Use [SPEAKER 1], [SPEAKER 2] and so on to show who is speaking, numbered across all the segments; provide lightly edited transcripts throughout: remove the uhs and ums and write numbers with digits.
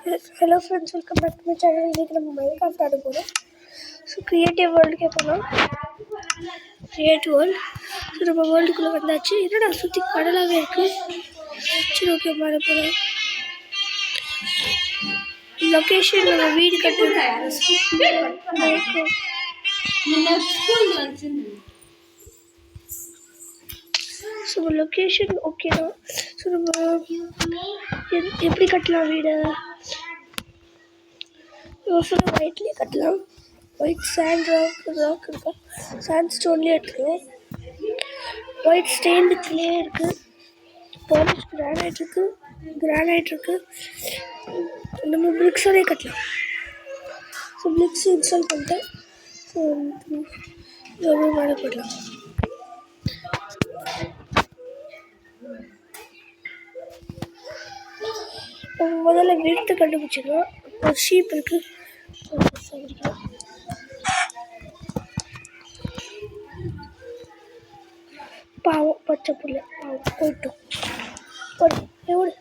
[SPEAKER 1] Hello friends, welcome back to my channel. இன்னைக்கு நம்ம Minecraft ஆட போகிறோம். ஸோ கிரியேட்டிவ் வேர்ல்டுக்கே போகலாம். Creative world. ஸோ நம்ம வேர்ல்டுக்குள்ளே வந்தாச்சு. என்னடா சுற்றி கடலாகவே இருக்குது. சரி ஓகே மேலே போகலாம். லொக்கேஷன் நம்ம வீடு கட்டுறது. ஸோ லொக்கேஷன் ஓகே தான். ஸோ நம்ம எப்படி கட்டலாம் வீடை? ஃபுல்லாக ஒயிட்லேயே கட்டலாம். ஒயிட் சாண்ட் ராக் இருக்கா, சாண்ட் ஸ்டோன்லேயே எடுத்துக்கலாம். ஒயிட் ஸ்டெயின்டு கிளே இருக்குது, பாலிஷ் கிரானைட் இருக்குது. நம்ம பிரிக்ஸோடய கட்டலாம். ஸோ பிரிக்ஸ் இன்ஸ்டால் பண்ணிட்டேன். ஸோ எவ்வளோ மேலே போடலாம். முதல்ல வீட்டை கண்டுபிடிச்சிக்கலாம். ஒரு ஷீப் இருக்குது, பாவம் பச்சை புள்ள பாவம் போயிட்டோம். எவ்வளோ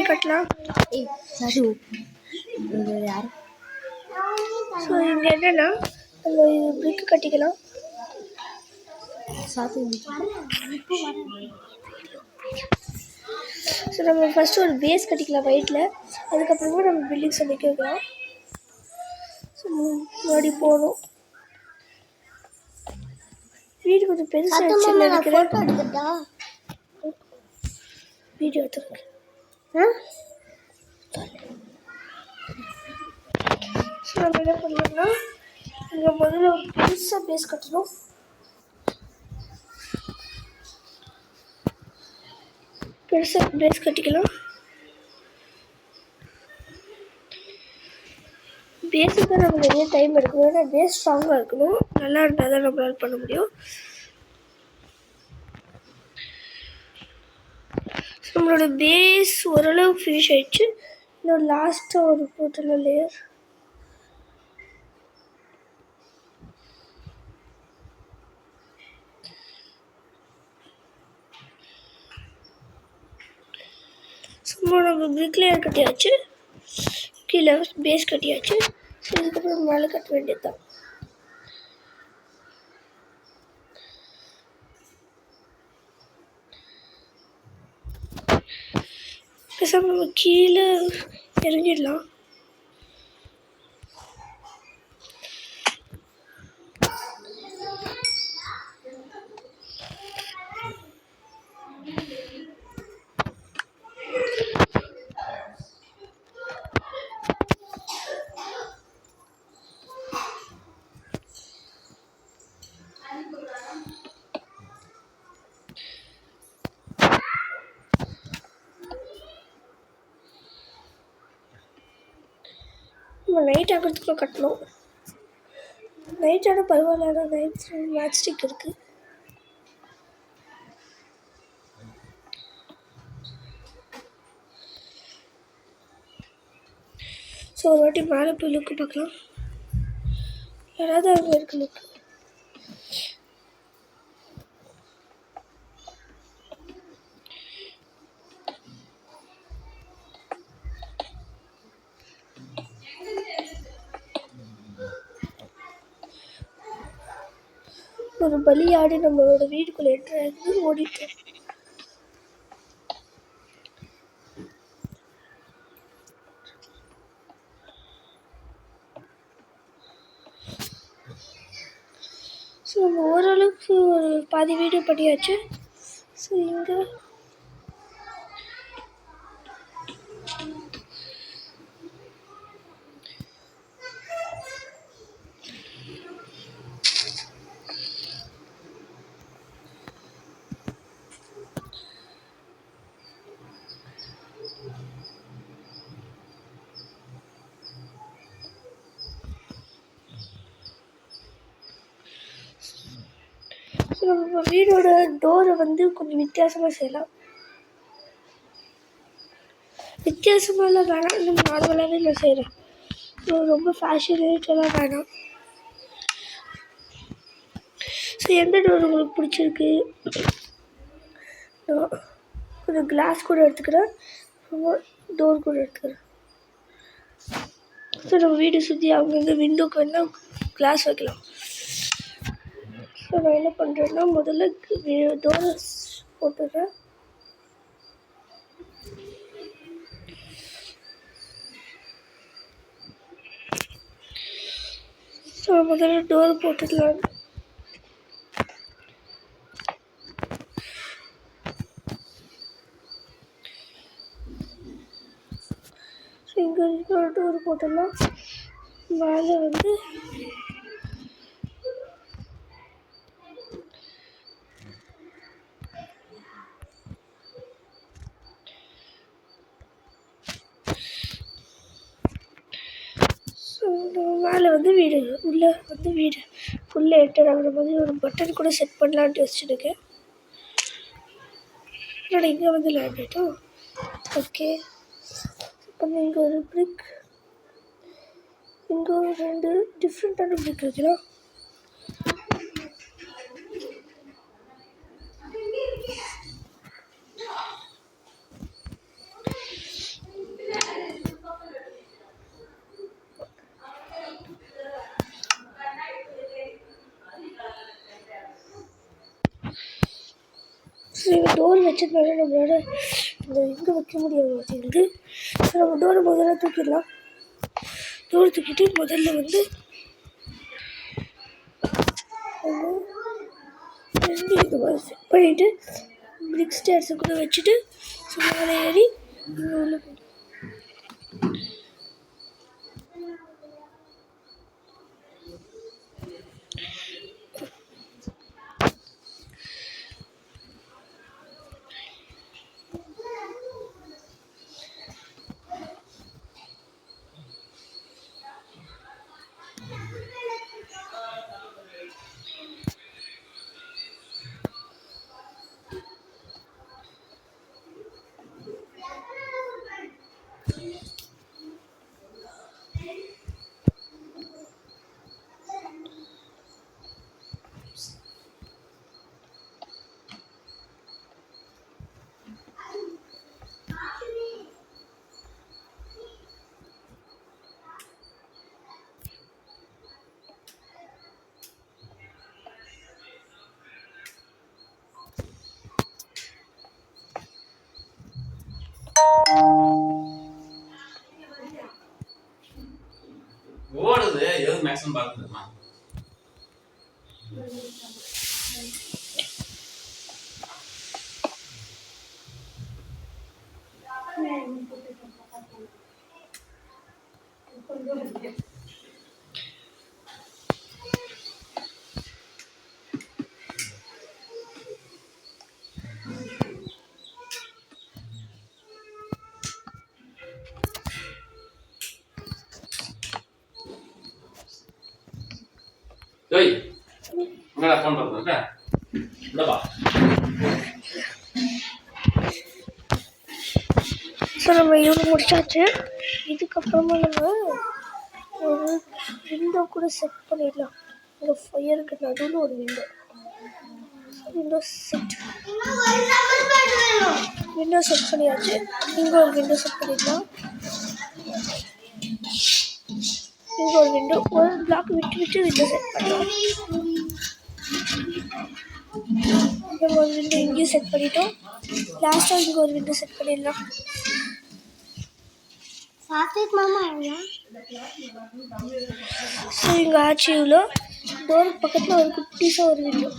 [SPEAKER 1] கட்டலாம். ஸோ இங்கே என்னென்னா நம்ம இது பிரிக்கு கட்டிக்கலாம். ஸோ நம்ம ஃபஸ்ட்டு ஒரு பேஸ் கட்டிக்கலாம் ஒயிட்டில். அதுக்கப்புறமா நம்ம பில்டிங்ஸ் அமைக்க வைக்கலாம். ஸோ முன்னாடி போகணும். வீடு கொஞ்சம் பெருசாக நினைக்கிறேன். வீடியோ எடுத்துருக்கு. ஸோ நம்ம என்ன பண்ணோம்னா இங்கே முதல்ல ஒரு பெருசாக பேஸ் கட்டணும். பெருசாக பேஸ் கட்டிக்கலாம். பேஸுக்கு தான் நமக்கு நிறைய டைம் எடுக்கணும். ஏன்னா பேஸ் ஸ்ட்ராங்காக இருக்கணும். நல்லா இருந்தால் தான் நம்மளால் பண்ண முடியும். நம்மளோட பேஸ் ஓரளவு ஃபினிஷ் ஆயிடுச்சு. இன்னொரு லாஸ்ட்டாக ஒரு போட்டல லேயர். சும்மா நம்ம பிரிக் லேயர் கட்டியாச்சு, கீழே பேஸ் கட்டியாச்சு. ஸோ இதுக்கப்புறம் மேலே கட்ட வேண்டியது தான். பேசாமல் நம்ம கீழே இறங்கிடலாம். நம்ம நைட் ஆகிறதுக்குள்ள கட்டணும். நைட் ஆனால் பரவாயில்ல. ஆனால் நைட் மேட்ச் ஸ்டிக் இருக்குது. ஸோ ஒரு வாட்டி மேலே போய் லுக்கு பார்க்கலாம். யாராவது அங்கே இருக்கு லுக்கு. ஒரு பலியாடு நம்மளோட வீட்டுக்குள்ளே என்ட்ராகி ஓடிட்டு. ஸோ நம்ம ஓரளவுக்கு ஒரு பாதி வீடியோ பண்ணியாச்சு. ஸோ இங்கே நம்ம வீடோட டோரை வந்து கொஞ்சம் வித்தியாசமாக செய்யலாம். வித்தியாசமாலாம் வேணாம், நம்ம நார்மலாகவே நான் செய்கிறேன். ரொம்ப ஃபேஷனேட்டெல்லாம் வேணாம். ஸோ எந்த டோர் உங்களுக்கு பிடிச்சிருக்கு? கொஞ்சம் கிளாஸ் கூட எடுத்துக்கிறேன், டோர் கூட எடுத்துக்கிறேன். ஸோ நம்ம வீடு சுற்றி அங்கங்கே விண்டோக்கு வேணால் கிளாஸ் வைக்கலாம். ஸோ நான் என்ன பண்ணுறேன்னா முதல்ல டோரை போட்டுடுறேன். ஸோ முதல்ல டோர் போட்டுடலாம். ஸோ இங்கே இன்னொரு டோர் போட்டுடலாம். மேலே வந்து மேலே வந்து வீடு உள்ளே வந்து வீடு உள்ளே என்டர் ஆகிற மாதிரி ஒரு பட்டன் கூட செட் பண்ணலான்ட்டு யோசிச்சுருக்கேன். என்னோட இங்கே வந்து லேண்ட் ஆகிட்டோம். ஓகே, இப்போ இங்கே ஒரு பிரிக், இங்கே ஒரு 2 டிஃப்ரெண்ட்டான பிரிக் வைக்கலாம். டோர் வச்சதுனால நம்மளோட இந்த இங்கே வைக்க முடியாது வச்சுருந்து. ஸோ நம்ம டோரை முதல்ல தூக்கிடலாம். டோர் தூக்கிட்டு முதல்ல வந்து இது மாதிரி செட் பண்ணிவிட்டு பிரிக் ஸ்டேர்ஸை கூட வச்சுட்டு ஸோ மேலே ஏறி இங்கே உள்ள போய்டும்.
[SPEAKER 2] ஓடுது எது மேக்ஸிமம் பார்த்துமா டேய் உங்கள ஃபோன் பண்ணுங்க இந்தா
[SPEAKER 1] ஸோ நம்ம இவ்வளோ முடிச்சாச்சு. இதுக்கப்புறமா நம்ம ஒரு விண்டோ கூட செட் பண்ணிடலாம். இந்த ஃபயருக்கு நடுவில் ஒரு விண்டோ செட் பண்ணியாச்சு. இங்கே ஒரு விண்டோ செட் பண்ணிடலாம். இங்கே ஒரு விண்டோ, ஒரு பிளாக் விட்டு விண்டோ செட் பண்ணலாம். நம்ம ஒரு விண்டோ இங்கேயும் செட் பண்ணிட்டோம். லாஸ்ட்டாக இங்கே ஒரு விண்டோ செட் பண்ணிடலாம். ஸோ இங்கே ஆச்சு. இவ்வளோ டோர் பக்கத்தில் ஒரு குட்டிஸாக ஒரு விண்டோ,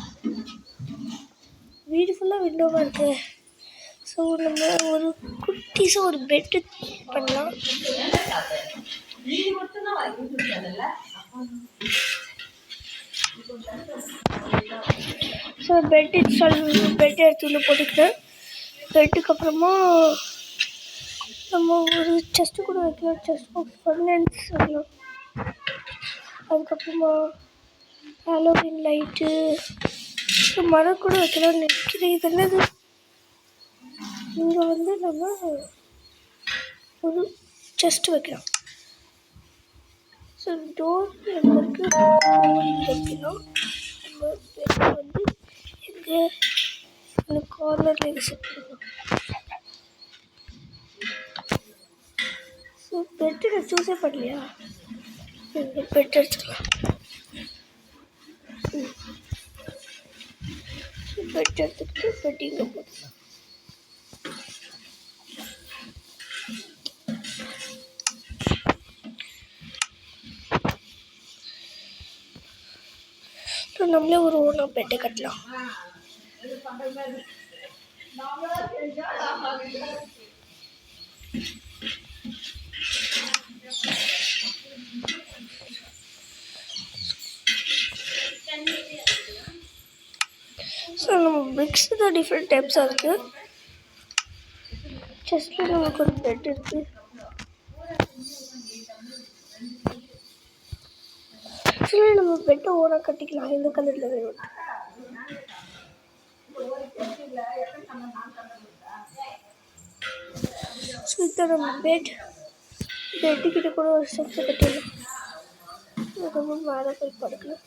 [SPEAKER 1] வீடு ஃபுல்லாக விண்டோவாக இருக்குது. ஸோ நம்ம ஒரு குட்டிஸாக ஒரு பெட்டு பண்ணலாம். ஸோ பெட் எடுத்து உள்ள போட்டுக்கிட்டேன். பெட்டுக்கு அப்புறமா நம்ம ஒரு செஸ்ட்டு கூட வைக்கலாம். செஸ்ட் பாக்ஸ் ஃபர்னன்ஸ் வைக்கலாம். அதுக்கப்புறமா ஹாலோவின் லைட்டு, மரம் கூட வைக்கலாம்னு நினைக்கிறேன். இது என்னது? இங்கே வந்து நம்ம ஒரு செஸ்ட் வைக்கலாம். ஸோ டோர் நம்மளுக்கு இங்கே வைக்கலாம். நம்ம பெட் வந்து இங்கே இந்த கார்னரில் இங்கே செட் பண்ணலாம். ஸோ பெட்டு நான் சூஸே பண்ணலையா? இங்கே பெட் எடுத்துக்கலாம். பெட் எடுத்துக்கிட்டு பெட் இங்கே போட்டுக்கலாம். நம்மளே ஒரு ஓனா பெட்டை கட்டலாம். ஸோ நம்ம பிரிக்ஸ் தான் டிஃப்ரெண்ட் டைப்ஸாக இருக்குது. செஸ்ட்டில் நமக்கு ஒரு பெட் இருக்குது. ஆக்சுவலி நம்ம பெட்டை ஓனாக கட்டிக்கலாம். எந்த கலரில் வேணும். ஸோ இதை நம்ம பெட்டுக்கிட்ட கூட ஒரு ஸ்டெப்ஸை கட்டிடலாம். ரொம்ப மேலே போய் படுக்கலாம்.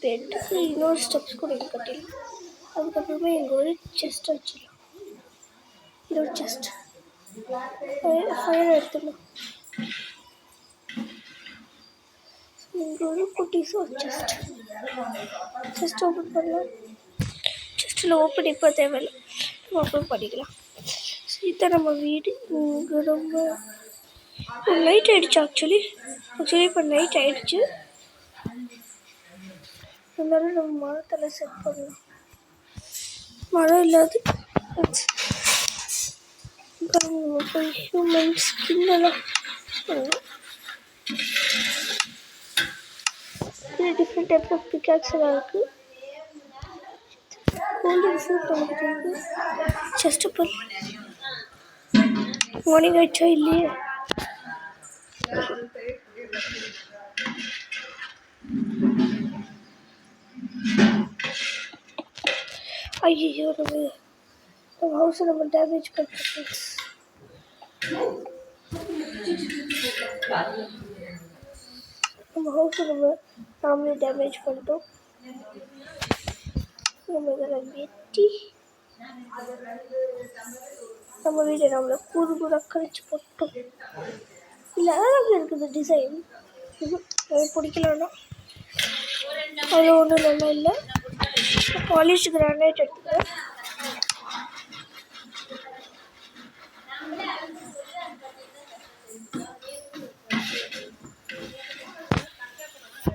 [SPEAKER 1] பெட்டுக்கு இன்னொரு ஸ்டெப்ஸ் கூட இங்கே கட்டிடலாம். அதுக்கப்புறமா இங்கே ஒரு செஸ்ட் வச்சிடலாம். இது ஒரு செஸ்ட் ஃபயர் எடுத்துடலாம். இங்கே ஒரு குட்டிஸும் ஒரு செஸ்ட் ஓப்பன் பண்ணலாம். செஸ்ட்டில் ஓப்பன் இப்போ தேவையில்லை, நம்ம ஓப்பன் பண்ணிக்கலாம். ஸோ இதான் நம்ம வீடு. இங்கே ரொம்ப நைட் ஆகிடுச்சு. ஆக்சுவலி இப்போ நைட் ஆகிடுச்சு. இருந்தாலும் நம்ம மரத்தில் செட் பண்ணலாம். மரம் இல்லாது போய் ஹியூமன் ஸ்கின்னெல்லாம் பண்ணலாம். இது டிஃப்ரெண்ட் டைப்ஸ் ஆஃப் பிக்காக்ஸ் எல்லாம் இருக்குது. கோல்டன் ஃப்ரூட் நமக்கு இருக்குது. செஸ்ட் பல் மார்னிங் ஆயிடுச்சா இல்லையே? ஐயோ நம்ம ஹவுஸை நம்ம டேமேஜ் பண்ணிட்டோம். நம்ம ஹவுஸை நாமளே டேமேஜ் பண்ணிட்டோம். நம்ம இதெல்லாம் வெட்டி நம்ம வீட்டை நம்மளை கூறு கழிச்சு போட்டோம். இல்லை அழகாக இருக்குது டிசைன். பிடிக்கலன்னா அது ஒன்றும் நல்லா இல்லை. பாலிஷ் கிரானைட் எடுத்துக்கிறேன்.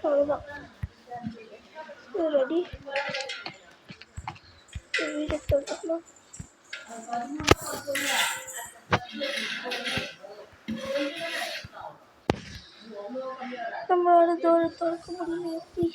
[SPEAKER 1] அவ்வளோதான், ரெடி. வீடு எடுத்துக்கலாம். நம்மளோட தூரம் திறக்க முடியல. எப்படி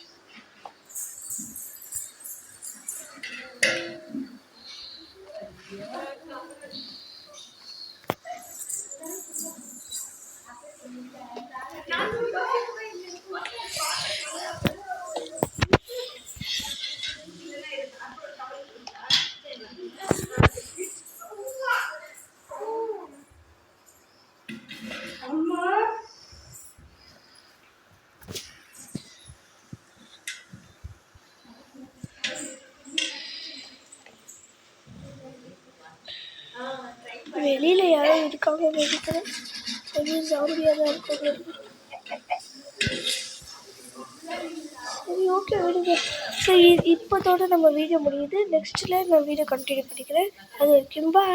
[SPEAKER 1] வெளியில யாரும் இருக்காங்க நினைக்கிறேன். வெளியே ஜாம்பியாக தான் இருக்காங்க. சரி, ஓகே விடுங்க. ஸோ இப்போதோடு நம்ம வீடியோ முடியுது. நெக்ஸ்ட்டில் நான் வீடியோ கண்டினியூ பண்ணிக்கிறேன். அது வரைக்கும் பாய்.